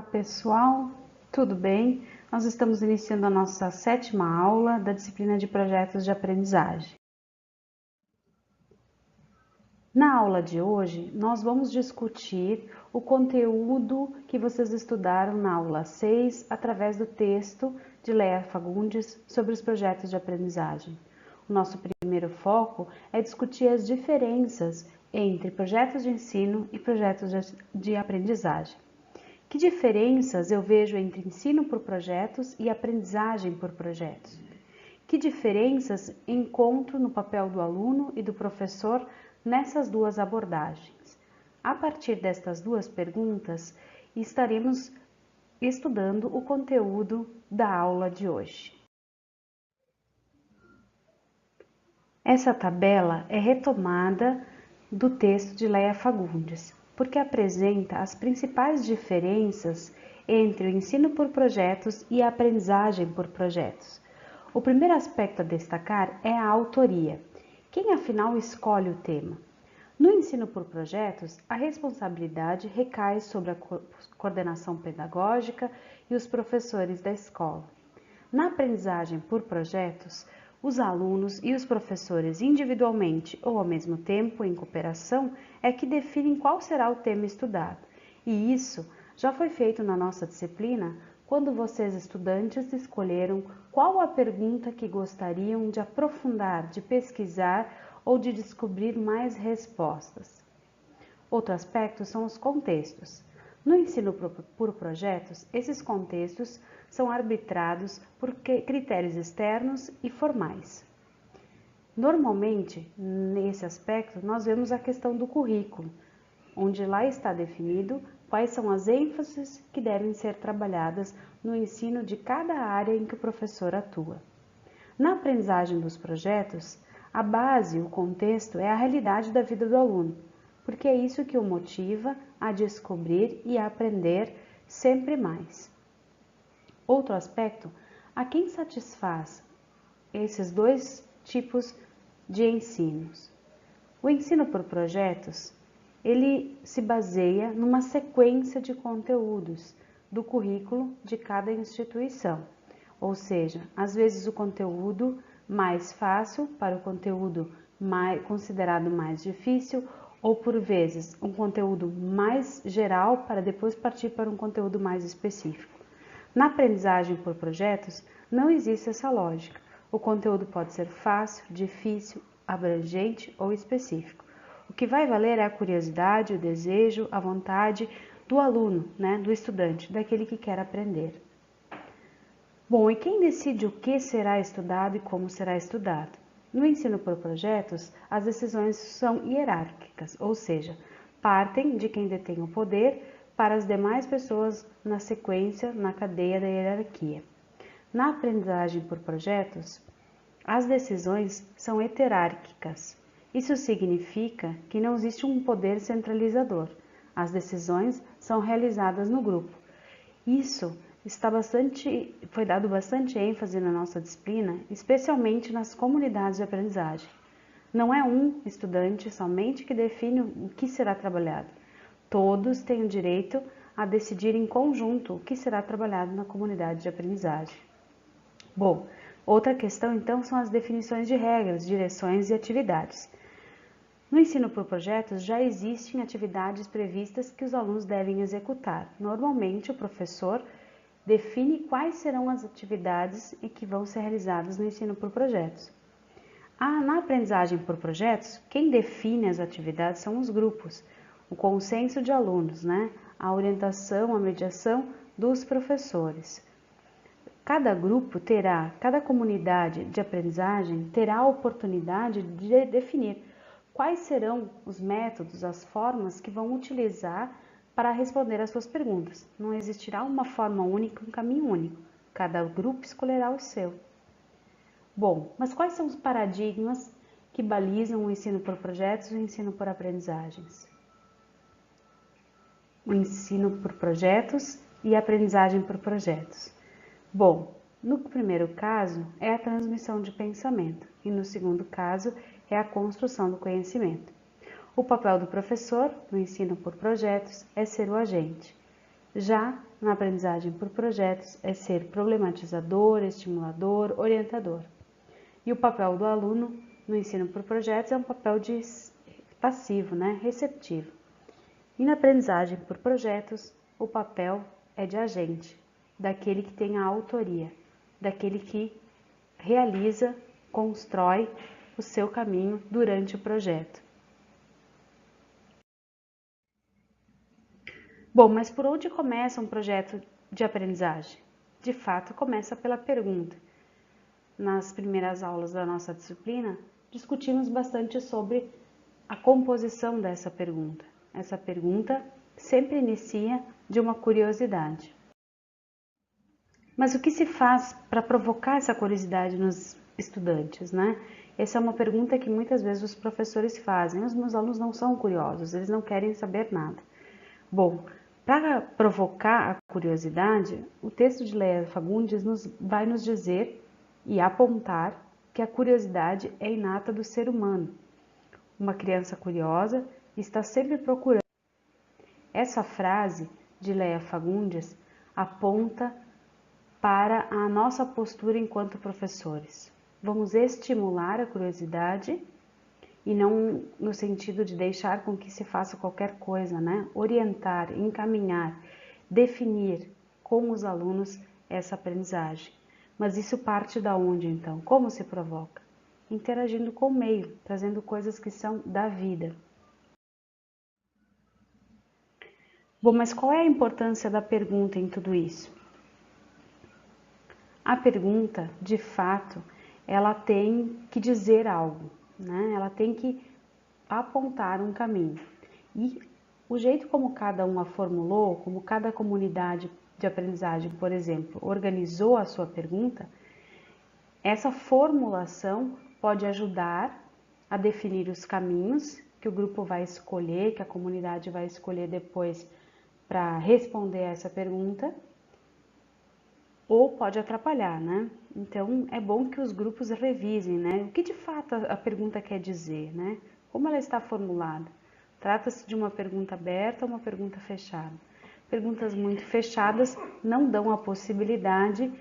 Olá pessoal, tudo bem? Nós estamos iniciando a nossa 7ª aula da disciplina de projetos de aprendizagem. Na aula de hoje, nós vamos discutir o conteúdo que vocês estudaram na aula 6 através do texto de Léa Fagundes sobre os projetos de aprendizagem. O nosso primeiro foco é discutir as diferenças entre projetos de ensino e projetos de aprendizagem. Que diferenças eu vejo entre ensino por projetos e aprendizagem por projetos? Que diferenças encontro no papel do aluno e do professor nessas duas abordagens? A partir destas duas perguntas, estaremos estudando o conteúdo da aula de hoje. Essa tabela é retomada do texto de Léa Fagundes, porque apresenta as principais diferenças entre o ensino por projetos e a aprendizagem por projetos. O primeiro aspecto a destacar é a autoria. Quem afinal escolhe o tema? No ensino por projetos, a responsabilidade recai sobre a coordenação pedagógica e os professores da escola. Na aprendizagem por projetos, os alunos e os professores individualmente ou ao mesmo tempo em cooperação é que definem qual será o tema estudado. E isso já foi feito na nossa disciplina quando vocês estudantes escolheram qual a pergunta que gostariam de aprofundar, de pesquisar ou de descobrir mais respostas. Outro aspecto são os contextos. No ensino por projetos, esses contextos são arbitrados por critérios externos e formais. Normalmente, nesse aspecto, nós vemos a questão do currículo, onde lá está definido quais são as ênfases que devem ser trabalhadas no ensino de cada área em que o professor atua. Na aprendizagem dos projetos, a base, o contexto, é a realidade da vida do aluno, porque é isso que o motiva a descobrir e a aprender sempre mais. Outro aspecto, a quem satisfaz esses dois tipos de ensinos? O ensino por projetos, ele se baseia numa sequência de conteúdos do currículo de cada instituição, ou seja, às vezes o conteúdo mais fácil para o conteúdo considerado mais difícil, ou por vezes um conteúdo mais geral para depois partir para um conteúdo mais específico. Na aprendizagem por projetos, não existe essa lógica. O conteúdo pode ser fácil, difícil, abrangente ou específico. O que vai valer é a curiosidade, o desejo, a vontade do aluno, do estudante, daquele que quer aprender. Bom, e quem decide o que será estudado e como será estudado? No ensino por projetos, as decisões são hierárquicas, ou seja, partem de quem detém o poder para as demais pessoas na sequência, na cadeia da hierarquia. Na aprendizagem por projetos, as decisões são heterárquicas. Isso significa que não existe um poder centralizador. As decisões são realizadas no grupo. Isso foi dado bastante ênfase na nossa disciplina, especialmente nas comunidades de aprendizagem. Não é um estudante somente que define o que será trabalhado. Todos têm o direito a decidir em conjunto o que será trabalhado na comunidade de aprendizagem. Bom, outra questão então são as definições de regras, direções e atividades. No ensino por projetos já existem atividades previstas que os alunos devem executar. Normalmente o professor define quais serão as atividades e que vão ser realizadas no ensino por projetos. Na aprendizagem por projetos, quem define as atividades são os grupos, o consenso de alunos, a orientação, a mediação dos professores. Cada grupo cada comunidade de aprendizagem terá a oportunidade de definir quais serão os métodos, as formas que vão utilizar para responder às suas perguntas. Não existirá uma forma única, um caminho único. Cada grupo escolherá o seu. Bom, mas quais são os paradigmas que balizam o ensino por projetos e o ensino por aprendizagens? O ensino por projetos e a aprendizagem por projetos. Bom, no primeiro caso é a transmissão de pensamento e no segundo caso é a construção do conhecimento. O papel do professor no ensino por projetos é ser o agente. Já na aprendizagem por projetos é ser problematizador, estimulador, orientador. E o papel do aluno no ensino por projetos é um papel de passivo, receptivo. E na aprendizagem por projetos, o papel é de agente, daquele que tem a autoria, daquele que realiza, constrói o seu caminho durante o projeto. Bom, mas por onde começa um projeto de aprendizagem? De fato, começa pela pergunta. Nas primeiras aulas da nossa disciplina, discutimos bastante sobre a composição dessa pergunta. Essa pergunta sempre inicia de uma curiosidade. Mas o que se faz para provocar essa curiosidade nos estudantes, Essa é uma pergunta que muitas vezes os professores fazem. Os meus alunos não são curiosos, eles não querem saber nada. Bom, para provocar a curiosidade, o texto de Leia Fagundes vai nos dizer e apontar que a curiosidade é inata do ser humano. Uma criança curiosa está sempre procurando. Essa frase de Leia Fagundes aponta para a nossa postura enquanto professores. Vamos estimular a curiosidade e não no sentido de deixar com que se faça qualquer coisa, Orientar, encaminhar, definir com os alunos essa aprendizagem. Mas isso parte da onde então? Como se provoca? Interagindo com o meio, trazendo coisas que são da vida. Bom, mas qual é a importância da pergunta em tudo isso? A pergunta, de fato, ela tem que dizer algo, Ela tem que apontar um caminho. E o jeito como cada um a formulou, como cada comunidade de aprendizagem, por exemplo, organizou a sua pergunta, essa formulação pode ajudar a definir os caminhos que o grupo vai escolher, que a comunidade vai escolher depois para responder essa pergunta, ou pode atrapalhar, Então, é bom que os grupos revisem, O que de fato a pergunta quer dizer, Como ela está formulada? Trata-se de uma pergunta aberta ou uma pergunta fechada? Perguntas muito fechadas não dão a possibilidade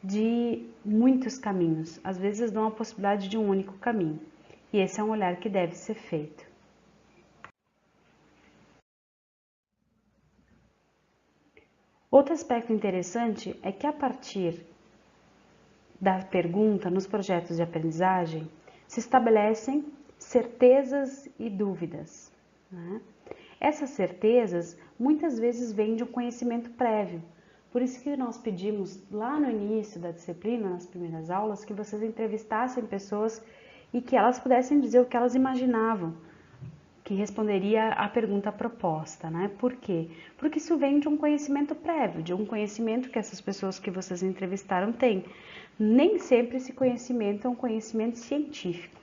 de muitos caminhos. Às vezes dão a possibilidade de um único caminho. E esse é um olhar que deve ser feito. Outro aspecto interessante é que a partir da pergunta nos projetos de aprendizagem se estabelecem certezas e dúvidas. Essas certezas muitas vezes vêm de um conhecimento prévio. Por isso que nós pedimos lá no início da disciplina, nas primeiras aulas, que vocês entrevistassem pessoas e que elas pudessem dizer o que elas imaginavam, que responderia à pergunta proposta, Por quê? Porque isso vem de um conhecimento prévio, de um conhecimento que essas pessoas que vocês entrevistaram têm. Nem sempre esse conhecimento é um conhecimento científico.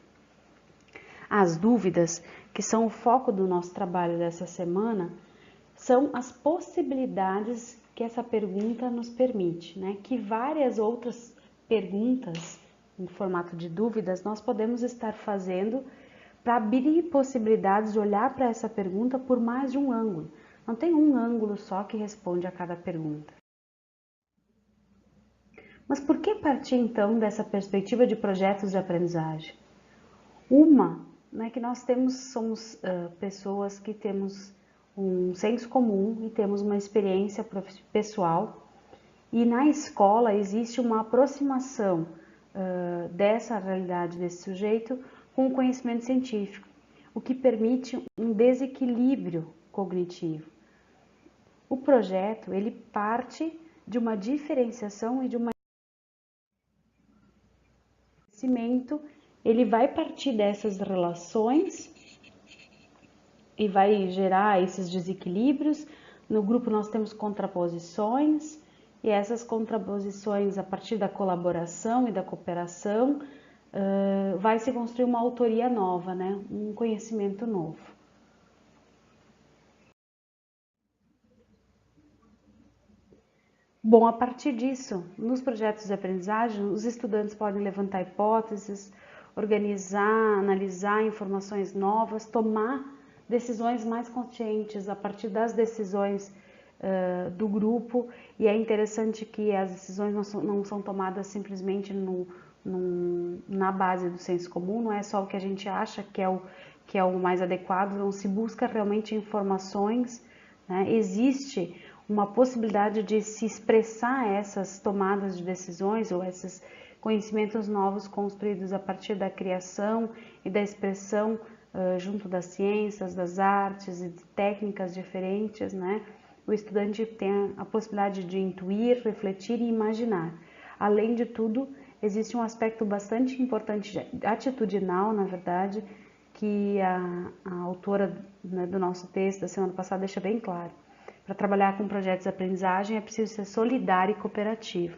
As dúvidas, que são o foco do nosso trabalho dessa semana, são as possibilidades que essa pergunta nos permite, Que várias outras perguntas em formato de dúvidas nós podemos estar fazendo para abrir possibilidades de olhar para essa pergunta por mais de um ângulo. Não tem um ângulo só que responde a cada pergunta. Mas por que partir então dessa perspectiva de projetos de aprendizagem? Uma, que nós somos pessoas que temos um senso comum e temos uma experiência pessoal, e na escola existe uma aproximação dessa realidade desse sujeito com o conhecimento científico, o que permite um desequilíbrio cognitivo. O projeto, ele parte de uma diferenciação e de uma conhecimento, ele vai partir dessas relações e vai gerar esses desequilíbrios. No grupo nós temos contraposições, e essas contraposições, a partir da colaboração e da cooperação, vai se construir uma autoria nova, Um conhecimento novo. Bom, a partir disso, nos projetos de aprendizagem, os estudantes podem levantar hipóteses, organizar, analisar informações novas, tomar decisões mais conscientes a partir das decisões do grupo, e é interessante que as decisões não são tomadas simplesmente na base do senso comum, não é só o que a gente acha que é o mais adequado, não se busca realmente informações, né? Existe uma possibilidade de se expressar essas tomadas de decisões ou esses conhecimentos novos construídos a partir da criação e da expressão junto das ciências, das artes e de técnicas diferentes, né? O estudante tem a possibilidade de intuir, refletir e imaginar. Além de tudo, existe um aspecto bastante importante, atitudinal, na verdade, que a autora, né, do nosso texto da semana passada deixa bem claro. Para trabalhar com projetos de aprendizagem é preciso ser solidário e cooperativo.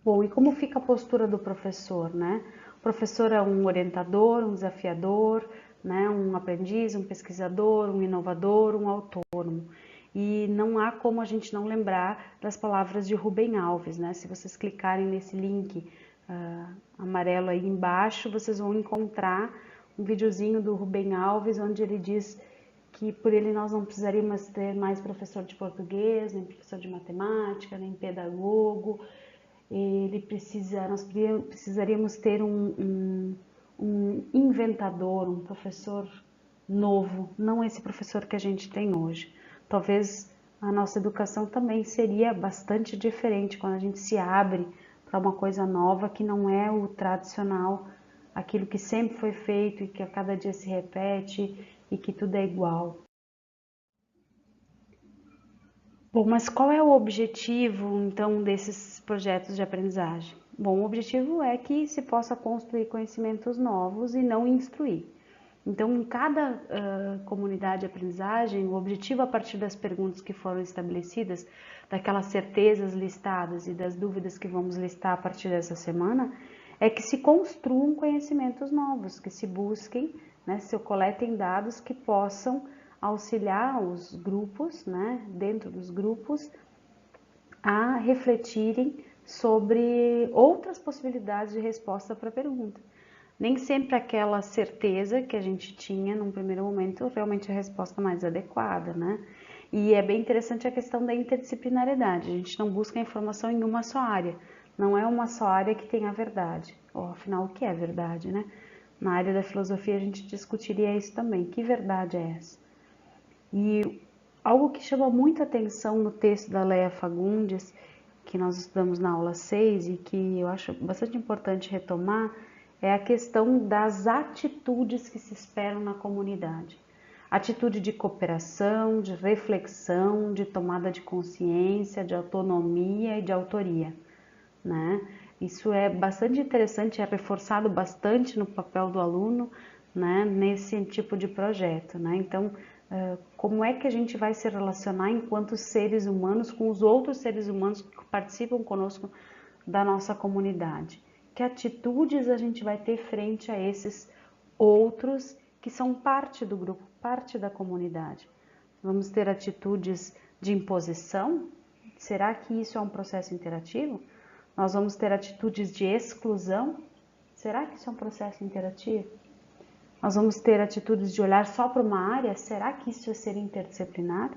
Bom, e como fica a postura do professor, né? O professor é um orientador, um desafiador, né? Um aprendiz, um pesquisador, um inovador, um autônomo. E não há como a gente não lembrar das palavras de Rubem Alves, né? Se vocês clicarem nesse link amarelo aí embaixo, vocês vão encontrar um videozinho do Rubem Alves, onde ele diz que por ele nós não precisaríamos ter mais professor de português, nem professor de matemática, nem pedagogo. Nós precisaríamos ter um inventador, um professor novo, não esse professor que a gente tem hoje. Talvez a nossa educação também seria bastante diferente quando a gente se abre para uma coisa nova que não é o tradicional, aquilo que sempre foi feito e que a cada dia se repete e que tudo é igual. Bom, mas qual é o objetivo, então, desses projetos de aprendizagem? Bom, o objetivo é que se possa construir conhecimentos novos e não instruir. Então, em cada comunidade de aprendizagem, o objetivo a partir das perguntas que foram estabelecidas, daquelas certezas listadas e das dúvidas que vamos listar a partir dessa semana, é que se construam conhecimentos novos, que se busquem, né, se coletem dados que possam auxiliar os grupos, né, dentro dos grupos, a refletirem sobre outras possibilidades de resposta para a pergunta. Nem sempre aquela certeza que a gente tinha num primeiro momento realmente é a resposta mais adequada, né? E é bem interessante a questão da interdisciplinaridade. A gente não busca informação em uma só área. Não é uma só área que tem a verdade. Ou, afinal, o que é verdade, né? Na área da filosofia a gente discutiria isso também. Que verdade é essa? E algo que chama muita atenção no texto da Léa Fagundes, que nós estudamos na aula 6 e que eu acho bastante importante retomar, é a questão das atitudes que se esperam na comunidade. Atitude de cooperação, de reflexão, de tomada de consciência, de autonomia e de autoria, né? Isso é bastante interessante, é reforçado bastante no papel do aluno, né, nesse tipo de projeto, né? Então, como é que a gente vai se relacionar enquanto seres humanos com os outros seres humanos que participam conosco da nossa comunidade? Que atitudes a gente vai ter frente a esses outros que são parte do grupo, parte da comunidade? Vamos ter atitudes de imposição? Será que isso é um processo interativo? Nós vamos ter atitudes de exclusão? Será que isso é um processo interativo? Nós vamos ter atitudes de olhar só para uma área? Será que isso é ser interdisciplinar?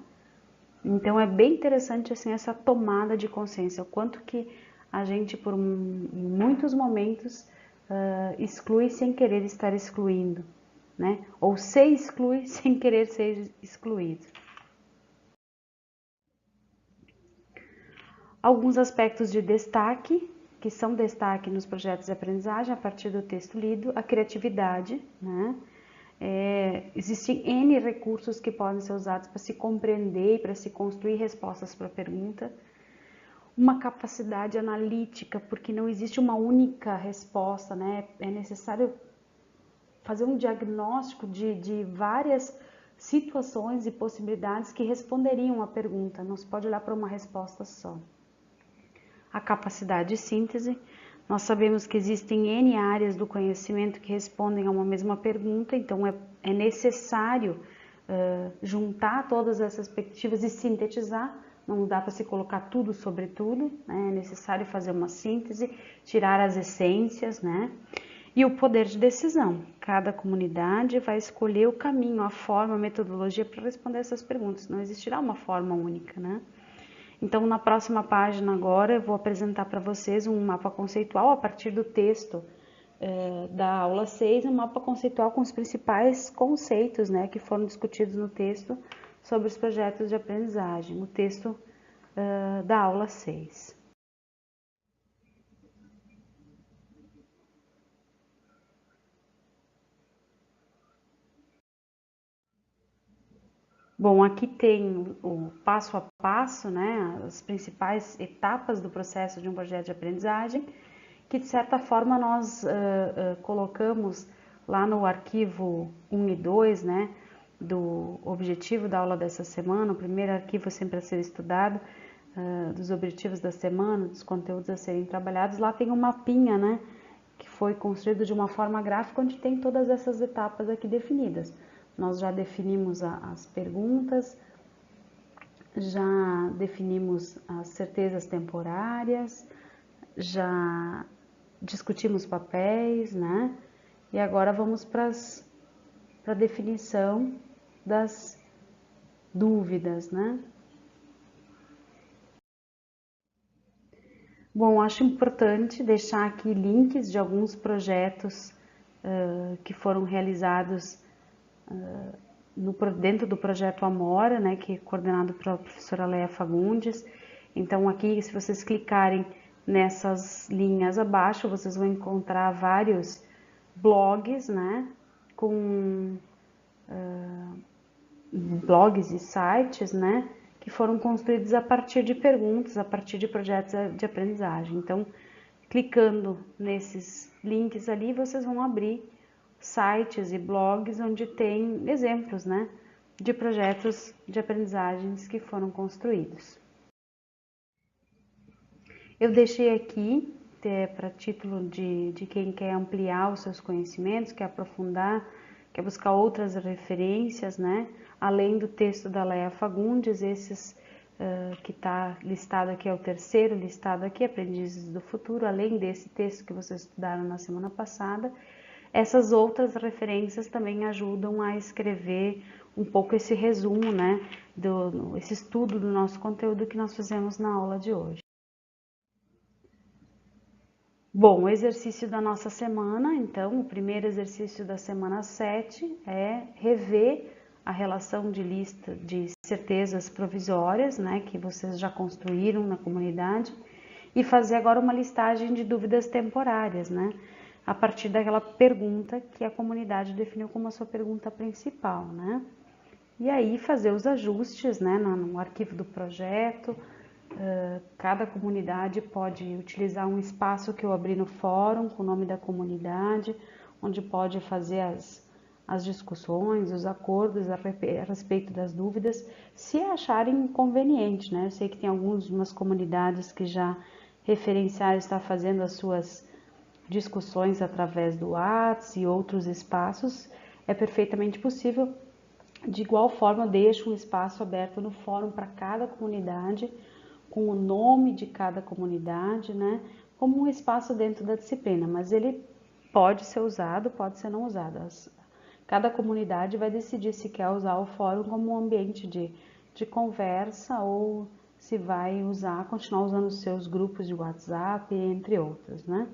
Então é bem interessante assim essa tomada de consciência, o quanto que a gente em muitos momentos exclui sem querer estar excluindo, né? Ou se exclui sem querer ser excluído. Alguns aspectos de destaque, que são destaque nos projetos de aprendizagem a partir do texto lido, a criatividade, né? Existem N recursos que podem ser usados para se compreender e para se construir respostas para a pergunta. Uma capacidade analítica, porque não existe uma única resposta, né? É necessário fazer um diagnóstico de várias situações e possibilidades que responderiam à pergunta, não se pode olhar para uma resposta só. A capacidade de síntese, nós sabemos que existem N áreas do conhecimento que respondem a uma mesma pergunta, então é necessário juntar todas essas perspectivas e sintetizar. Não dá para se colocar tudo sobre tudo, né? É necessário fazer uma síntese, tirar as essências, né? E o poder de decisão. Cada comunidade vai escolher o caminho, a forma, a metodologia para responder essas perguntas. Não existirá uma forma única, né? Então, na próxima página agora, eu vou apresentar para vocês um mapa conceitual a partir do texto da aula 6, um mapa conceitual com os principais conceitos, né, que foram discutidos no texto sobre os projetos de aprendizagem, o texto da aula 6. Bom, aqui tem o passo a passo, né, as principais etapas do processo de um projeto de aprendizagem, que de certa forma nós colocamos lá no arquivo 1 e 2, né, do objetivo da aula dessa semana, o primeiro arquivo sempre a ser estudado, dos objetivos da semana, dos conteúdos a serem trabalhados. Lá tem um mapinha, né, que foi construído de uma forma gráfica, onde tem todas essas etapas aqui definidas. Nós já definimos as perguntas, já definimos as certezas temporárias, já discutimos papéis, né? E agora vamos para a definição das dúvidas, né? Bom, acho importante deixar aqui links de alguns projetos que foram realizados dentro do projeto Amora, né, que é coordenado pela professora Leia Fagundes. Então aqui, se vocês clicarem nessas linhas abaixo, vocês vão encontrar vários blogs, né, com blogs e sites, né, que foram construídos a partir de perguntas, a partir de projetos de aprendizagem. Então, clicando nesses links ali, vocês vão abrir sites e blogs onde tem exemplos, né, de projetos de aprendizagens que foram construídos. Eu deixei aqui, para título de quem quer ampliar os seus conhecimentos, quer aprofundar, quer buscar outras referências, né, além do texto da Leia Fagundes, esses que está listado aqui, é o terceiro listado aqui, Aprendizes do Futuro, além desse texto que vocês estudaram na semana passada. Essas outras referências também ajudam a escrever um pouco esse resumo, né, esse estudo do nosso conteúdo que nós fizemos na aula de hoje. Bom, o exercício da nossa semana, então, o primeiro exercício da semana 7 é rever a relação de lista de certezas provisórias, né, que vocês já construíram na comunidade, e fazer agora uma listagem de dúvidas temporárias, né, a partir daquela pergunta que a comunidade definiu como a sua pergunta principal, né. E aí fazer os ajustes, né, no arquivo do projeto. Cada comunidade pode utilizar um espaço que eu abri no fórum com o nome da comunidade, onde pode fazer as discussões, os acordos a respeito das dúvidas, se acharem conveniente, né? Eu sei que tem algumas comunidades que já referenciaram, está fazendo as suas discussões através do WhatsApp e outros espaços, é perfeitamente possível. De igual forma, eu deixo um espaço aberto no fórum para cada comunidade, com o nome de cada comunidade, né, como um espaço dentro da disciplina, mas ele pode ser usado, pode ser não usado. Cada comunidade vai decidir se quer usar o fórum como um ambiente de conversa ou se vai continuar usando os seus grupos de WhatsApp, entre outros, né.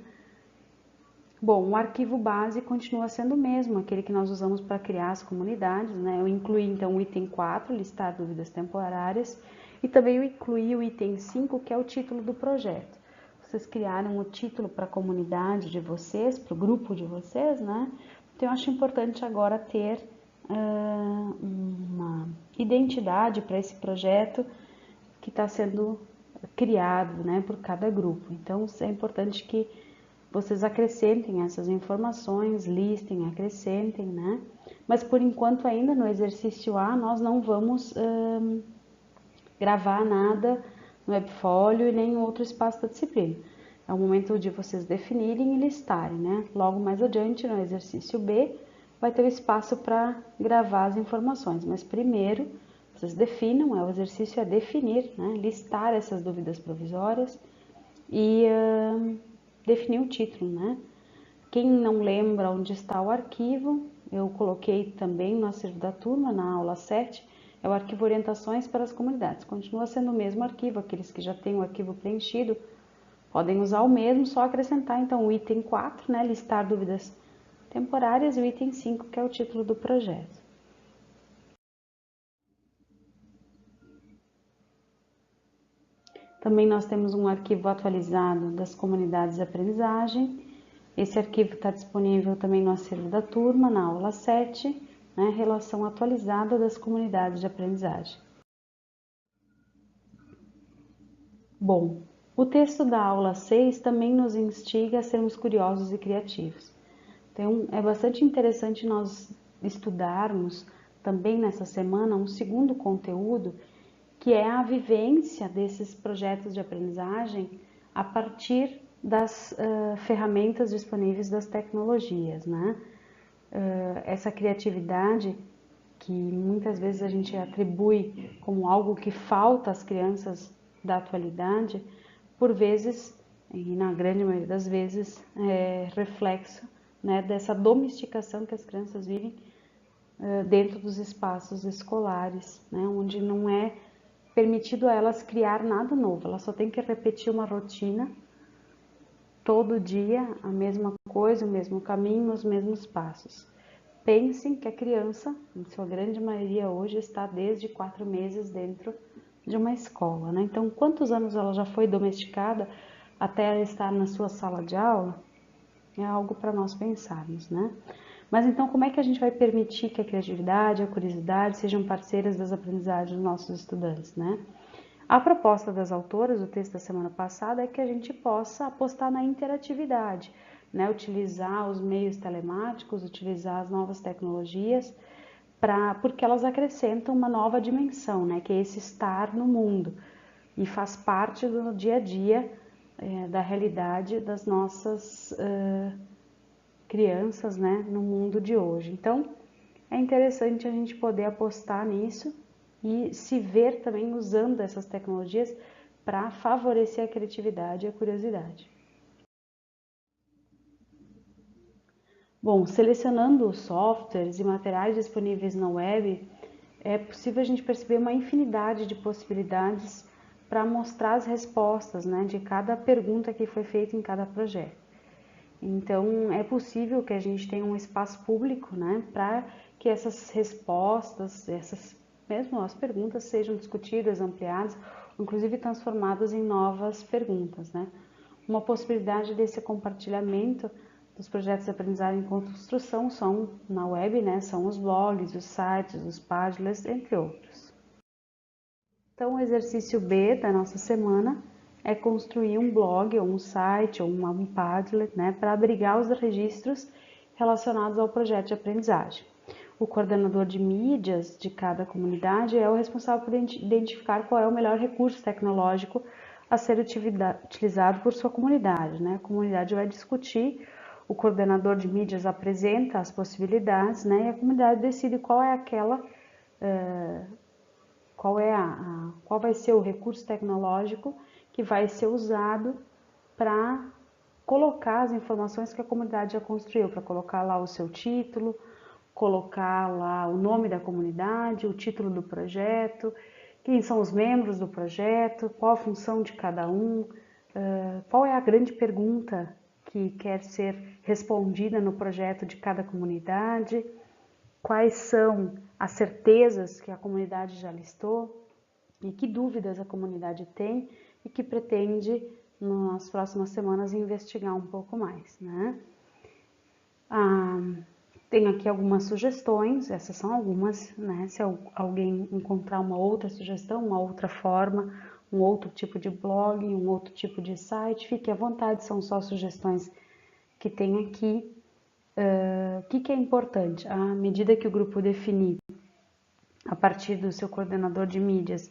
Bom, o arquivo base continua sendo o mesmo, aquele que nós usamos para criar as comunidades, né. Eu incluí então o item 4, listar dúvidas temporárias, e também eu incluí o item 5, que é o título do projeto. Vocês criaram o título para a comunidade de vocês, para o grupo de vocês, né? Então eu acho importante agora ter uma identidade para esse projeto que está sendo criado, né, por cada grupo. Então é importante que vocês acrescentem essas informações, listem, acrescentem, né? Mas por enquanto ainda no exercício A nós não vamos gravar nada no Webfolio e nem em outro espaço da disciplina. É o momento de vocês definirem e listarem, né? Logo mais adiante, no exercício B, vai ter o espaço para gravar as informações, mas primeiro vocês definam, o exercício é definir, né? Listar essas dúvidas provisórias e definir o título, né? Quem não lembra onde está o arquivo, eu coloquei também no acervo da turma, na aula 7, é o arquivo Orientações para as Comunidades. Continua sendo o mesmo arquivo, aqueles que já têm o arquivo preenchido podem usar o mesmo, só acrescentar então o item 4, né, listar dúvidas temporárias, e o item 5, que é o título do projeto. Também nós temos um arquivo atualizado das comunidades de aprendizagem. Esse arquivo está disponível também no acervo da turma, na aula 7, né, relação atualizada das comunidades de aprendizagem. Bom, o texto da aula 6 também nos instiga a sermos curiosos e criativos. Então, é bastante interessante nós estudarmos também nessa semana um segundo conteúdo, que é a vivência desses projetos de aprendizagem a partir das ferramentas disponíveis das tecnologias, né? Essa criatividade que muitas vezes a gente atribui como algo que falta às crianças da atualidade, por vezes, e na grande maioria das vezes, é reflexo, né, dessa domesticação que as crianças vivem dentro dos espaços escolares, né, onde não é permitido a elas criar nada novo, elas só têm que repetir uma rotina todo dia, a mesma coisa, o mesmo caminho, os mesmos passos. Pensem que a criança, em sua grande maioria hoje, está desde 4 meses dentro de uma escola, né? Então, quantos anos ela já foi domesticada até ela estar na sua sala de aula? É algo para nós pensarmos, né? Mas então, como é que a gente vai permitir que a criatividade, a curiosidade sejam parceiras das aprendizagens dos nossos estudantes, né? A proposta das autoras do texto da semana passada é que a gente possa apostar na interatividade, né? Utilizar os meios telemáticos, utilizar as novas tecnologias, porque elas acrescentam uma nova dimensão, né? Que é esse estar no mundo e faz parte do dia a dia da realidade das nossas crianças, né? No mundo de hoje. Então, é interessante a gente poder apostar nisso e se ver também usando essas tecnologias para favorecer a criatividade e a curiosidade. Bom, selecionando os softwares e materiais disponíveis na web, é possível a gente perceber uma infinidade de possibilidades para mostrar as respostas, né, de cada pergunta que foi feita em cada projeto. Então, é possível que a gente tenha um espaço público, né, para que essas respostas, mesmo as perguntas sejam discutidas, ampliadas, inclusive transformadas em novas perguntas, né. Uma possibilidade desse compartilhamento dos projetos de aprendizagem em construção são, na web, né, são os blogs, os sites, os Padlets, entre outros. Então, o exercício B da nossa semana é construir um blog, ou um site, ou um Padlet, né, para abrigar os registros relacionados ao projeto de aprendizagem. O coordenador de mídias de cada comunidade é o responsável por identificar qual é o melhor recurso tecnológico a ser utilizado por sua comunidade, né? A comunidade vai discutir, o coordenador de mídias apresenta as possibilidades, né? E a comunidade decide qual é aquela qual vai ser o recurso tecnológico que vai ser usado para colocar as informações que a comunidade já construiu, para colocar lá o seu título, colocar lá o nome da comunidade, o título do projeto, quem são os membros do projeto, qual a função de cada um, qual é a grande pergunta que quer ser respondida no projeto de cada comunidade, quais são as certezas que a comunidade já listou e que dúvidas a comunidade tem e que pretende nas próximas semanas investigar um pouco mais, né? Tenho aqui algumas sugestões, essas são algumas, né? Se alguém encontrar uma outra sugestão, uma outra forma, um outro tipo de blog, um outro tipo de site, fique à vontade, são só sugestões que tem aqui. O que é importante? À medida que o grupo definir, a partir do seu coordenador de mídias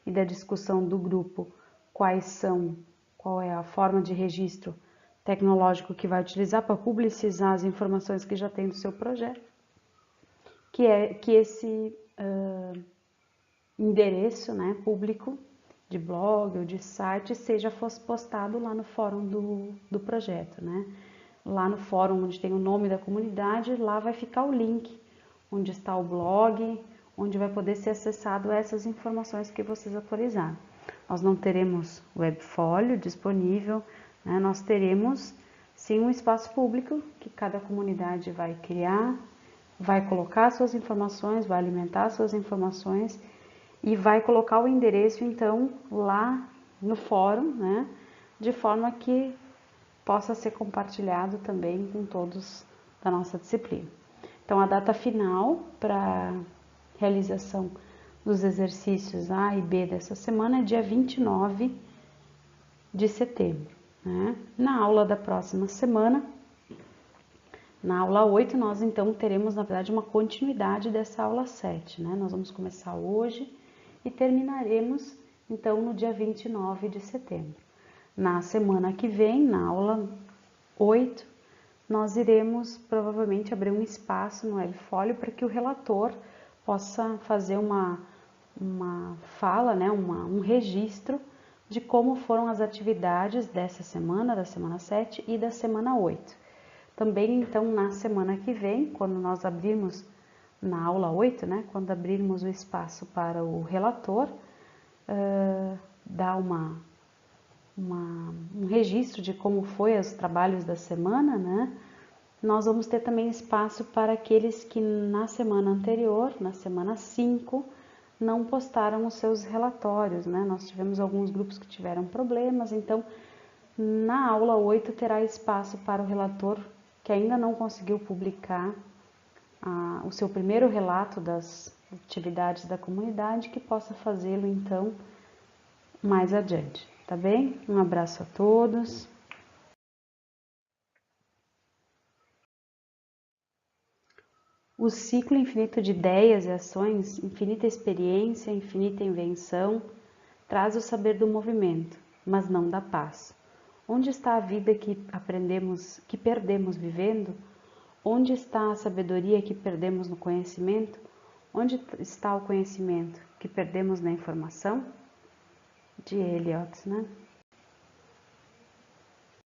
e da discussão do grupo, qual é a forma de registro tecnológico que vai utilizar para publicizar as informações que já tem do seu projeto, que esse endereço, né, público de blog ou de site seja postado lá no fórum do projeto, né? lá no fórum onde tem o nome da comunidade, lá vai ficar o link, onde está o blog, onde vai poder ser acessado essas informações que vocês autorizaram. Nós não teremos webfólio disponível, né? Nós teremos sim um espaço público que cada comunidade vai criar, vai colocar suas informações, vai alimentar suas informações e vai colocar o endereço então lá no fórum, né? De forma que possa ser compartilhado também com todos da nossa disciplina. Então, a data final para realização dos exercícios A e B dessa semana é dia 29 de setembro. Né? Na aula da próxima semana, na aula 8, nós então teremos, na verdade, uma continuidade dessa aula 7. Né? Nós vamos começar hoje e terminaremos, então, no dia 29 de setembro. Na semana que vem, na aula 8, nós iremos provavelmente abrir um espaço no webfólio para que o relator possa fazer uma fala, né, um registro de como foram as atividades dessa semana, da semana 7 e da semana 8. Também, então, na semana que vem, quando nós abrirmos na aula 8, né, quando abrirmos o espaço para o relator, dar um registro de como foi os trabalhos da semana, né? Nós vamos ter também espaço para aqueles que na semana anterior, na semana 5, não postaram os seus relatórios, né? Nós tivemos alguns grupos que tiveram problemas, então na aula 8 terá espaço para o relator que ainda não conseguiu publicar o seu primeiro relato das atividades da comunidade, que possa fazê-lo então mais adiante. Tá bem? Um abraço a todos. O ciclo infinito de ideias e ações, infinita experiência, infinita invenção, traz o saber do movimento, mas não da paz. Onde está a vida que aprendemos, que perdemos vivendo? Onde está a sabedoria que perdemos no conhecimento? Onde está o conhecimento que perdemos na informação? De Eliot, né?